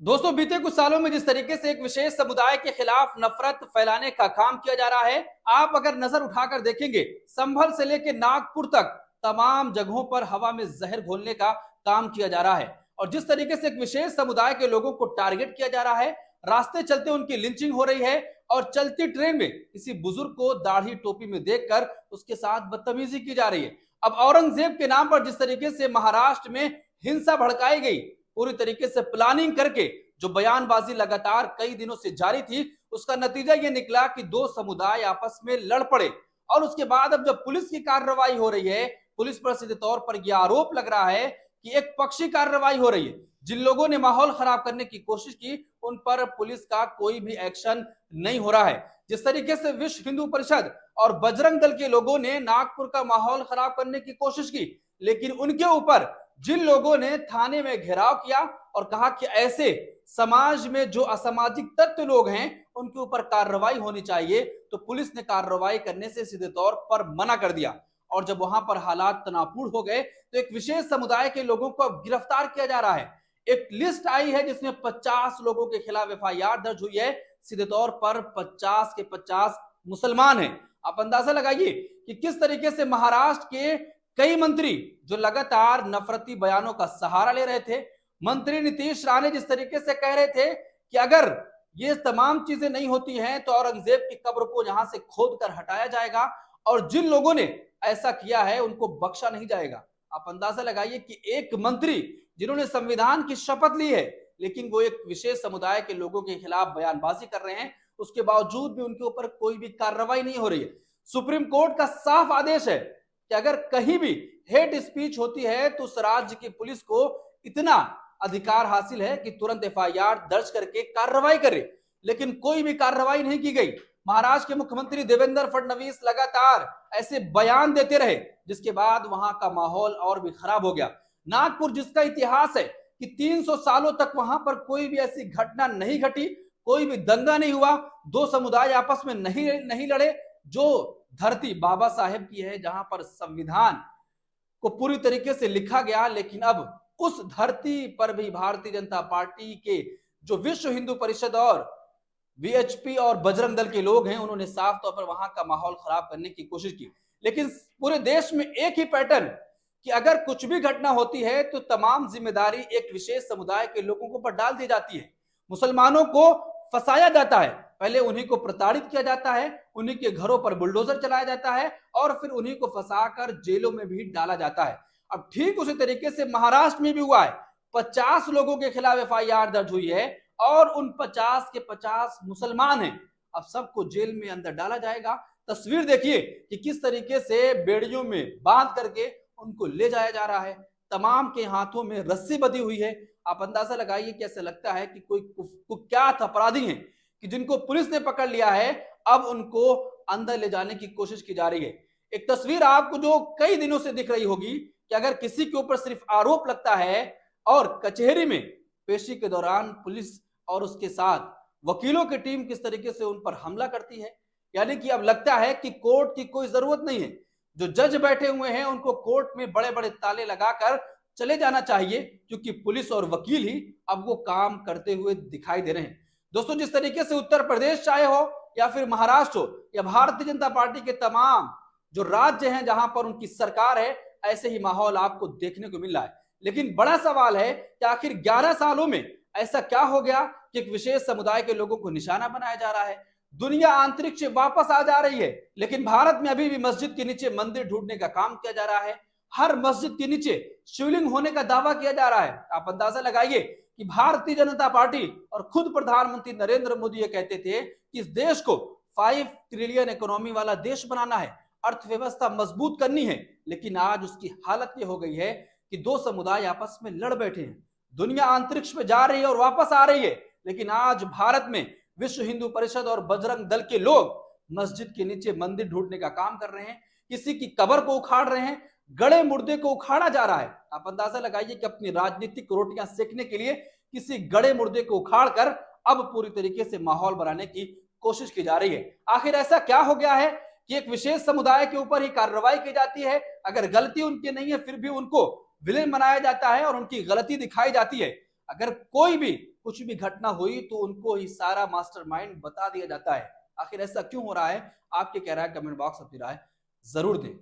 दोस्तों, बीते कुछ सालों में जिस तरीके से एक विशेष समुदाय के खिलाफ नफरत फैलाने का काम किया जा रहा है, आप अगर नजर उठाकर देखेंगे, संभल से लेकर नागपुर तक तमाम जगहों पर हवा में जहर घोलने का काम किया जा रहा है। और जिस तरीके से एक विशेष समुदाय के लोगों को टारगेट किया जा रहा है, रास्ते चलते उनकी लिंचिंग हो रही है और चलती ट्रेन में किसी बुजुर्ग को दाढ़ी टोपी में देखकर उसके साथ बदतमीजी की जा रही है। अब औरंगजेब के नाम पर जिस तरीके से महाराष्ट्र में हिंसा भड़काई गई, पूरी तरीके से प्लानिंग करके जो बयानबाजी लगातार कई दिनों से जारी थी, उसका नतीजा यह निकला कि दो समुदाय आपस में लड़ पड़े। और उसके बाद अब जब पुलिस की कार्रवाई हो रही है, पुलिस पर सीधे तौर पर यह आरोप लग रहा है कि एक पक्षी कार्रवाई हो रही है। जिन लोगों ने माहौल खराब करने की कोशिश की, उन पर पुलिस का कोई भी एक्शन नहीं हो रहा है। जिस तरीके से विश्व हिंदू परिषद और बजरंग दल के लोगों ने नागपुर का माहौल खराब करने की कोशिश की, लेकिन उनके ऊपर जिन लोगों ने थाने में घेराव किया और कहा कि ऐसे समाज में जो असामाजिक तत्व लोग हैं उनके ऊपर कार्रवाई होनी चाहिए, तो पुलिस ने कार्रवाई करने से सीधे तौर पर मना कर दिया। और जब वहां पर हालात तनावपूर्ण हो गए, तो एक विशेष समुदाय के लोगों को अब गिरफ्तार किया जा रहा है। एक लिस्ट आई है जिसमें 50 लोगों के खिलाफ एफआईआर दर्ज हुई है। सीधे तौर पर 50 के 50 मुसलमान हैं। आप अंदाजा लगाइए कि किस तरीके से महाराष्ट्र के कई मंत्री जो लगातार नफरती बयानों का सहारा ले रहे थे, मंत्री नीतीश राणे जिस तरीके से कह रहे थे कि अगर ये तमाम चीजें नहीं होती हैं तो औरंगजेब की कब्र को यहां से खोद कर हटाया जाएगा, और जिन लोगों ने ऐसा किया है उनको बख्शा नहीं जाएगा। आप अंदाजा लगाइए कि एक मंत्री जिन्होंने संविधान की शपथ ली है, लेकिन वो एक विशेष समुदाय के लोगों के खिलाफ बयानबाजी कर रहे हैं, उसके बावजूद भी उनके ऊपर कोई भी कार्रवाई नहीं हो रही है। सुप्रीम कोर्ट का साफ आदेश है कि अगर कहीं भी हेट स्पीच होती है तो उस राज्य की पुलिस को इतना अधिकार हासिल है कि तुरंत एफआईआर दर्ज करके कार्रवाई करे, लेकिन कोई भी कार्रवाई नहीं की गई। महाराष्ट्र के मुख्यमंत्री देवेंद्र फडणवीस लगातार ऐसे बयान देते रहे, जिसके बाद वहां का माहौल और भी खराब हो गया। नागपुर जिसका इतिहास है कि 300 सालों तक वहां पर कोई भी ऐसी घटना नहीं घटी, कोई भी दंगा नहीं हुआ, दो समुदाय आपस में नहीं लड़े। जो धरती बाबा साहेब की है, जहां पर संविधान को पूरी तरीके से लिखा गया, लेकिन अब उस धरती पर भी भारतीय जनता पार्टी के जो विश्व हिंदू परिषद और वीएचपी और बजरंग दल के लोग हैं, उन्होंने साफ तौर पर वहां का माहौल खराब करने की कोशिश की। लेकिन पूरे देश में एक ही पैटर्न कि अगर कुछ भी घटना होती है तो तमाम जिम्मेदारी एक विशेष समुदाय के लोगों के ऊपर डाल दी जाती है। मुसलमानों को फंसाया जाता है, पहले उन्हीं को प्रताड़ित किया जाता है, उन्हीं के घरों पर बुलडोजर चलाया जाता है और फिर उन्हीं को फंसाकर जेलों में भी डाला जाता है। अब ठीक उसी तरीके से महाराष्ट्र में भी हुआ है। 50 लोगों के खिलाफ एफआईआर दर्ज हुई है और उन 50 के 50 मुसलमान हैं। अब सबको जेल में अंदर डाला जाएगा। तस्वीर देखिए कि किस तरीके से बेड़ियों में बांध करके उनको ले जाया जा रहा है। तमाम के हाथों में रस्सी बंधी हुई है। आप अंदाजा लगाइए कि ऐसा लगता है कि कोई कुख्यात अपराधी हैं कि जिनको पुलिस ने पकड़ लिया है, अब उनको अंदर ले जाने की कोशिश की जा रही है। एक तस्वीर आपको जो कई दिनों से दिख रही होगी कि अगर किसी के ऊपर सिर्फ आरोप लगता है और कचहरी में पेशी के दौरान पुलिस और उसके साथ वकीलों की टीम किस तरीके से उन पर हमला करती है, यानी कि अब लगता है कि कोर्ट की कोई जरूरत नहीं है। जो जज बैठे हुए हैं उनको कोर्ट में बड़े बड़े ताले लगाकर चले जाना चाहिए, क्योंकि पुलिस और वकील ही अब वो काम करते हुए दिखाई दे रहे हैं। दोस्तों, जिस तरीके से उत्तर प्रदेश चाहे हो या फिर महाराष्ट्र हो या भारतीय जनता पार्टी के तमाम जो राज्य हैं जहां पर उनकी सरकार है, ऐसे ही माहौल आपको देखने को मिल रहा है। लेकिन बड़ा सवाल है कि आखिर 11 सालों में ऐसा क्या हो गया कि एक विशेष समुदाय के लोगों को निशाना बनाया जा रहा है। दुनिया अंतरिक्ष से वापस आ जा रही है, लेकिन भारत में अभी भी मस्जिद के नीचे मंदिर ढूंढने का काम किया जा रहा है। हर मस्जिद के नीचे शिवलिंग होने का दावा किया जा रहा है। आप अंदाजा लगाइए कि भारतीय जनता पार्टी और खुद प्रधानमंत्री नरेंद्र मोदी ये कहते थे कि इस देश को 5 ट्रिलियन इकोनॉमी वाला देश बनाना है, अर्थव्यवस्था मजबूत करनी है। लेकिन आज उसकी हालत ये हो गई है कि दो समुदाय आपस में लड़ बैठे हैं। दुनिया अंतरिक्ष में जा रही है और वापस आ रही है, लेकिन आज भारत में विश्व हिंदू परिषद और बजरंग दल के लोग मस्जिद के नीचे मंदिर ढूंढने का काम कर रहे हैं, किसी की कब्र को उखाड़ रहे हैं, गड़े मुर्दे को उखाड़ा जा रहा है। आप अंदाजा लगाइए कि अपनी राजनीतिक रोटियां सेकने के लिए किसी गड़े मुर्दे को उखाड़ कर अब पूरी तरीके से माहौल बनाने की कोशिश की जा रही है। आखिर ऐसा क्या हो गया है कि एक विशेष समुदाय के ऊपर ही कार्रवाई की जाती है, अगर गलती उनकी नहीं है फिर भी उनको विलेन बनाया जाता है और उनकी गलती दिखाई जाती है। अगर कोई भी कुछ भी घटना हुई तो उनको ही सारा मास्टरमाइंड बता दिया जाता है। आखिर ऐसा क्यों हो रहा है? आपकी क्या राय? कमेंट बॉक्स अपनी राय जरूर दें।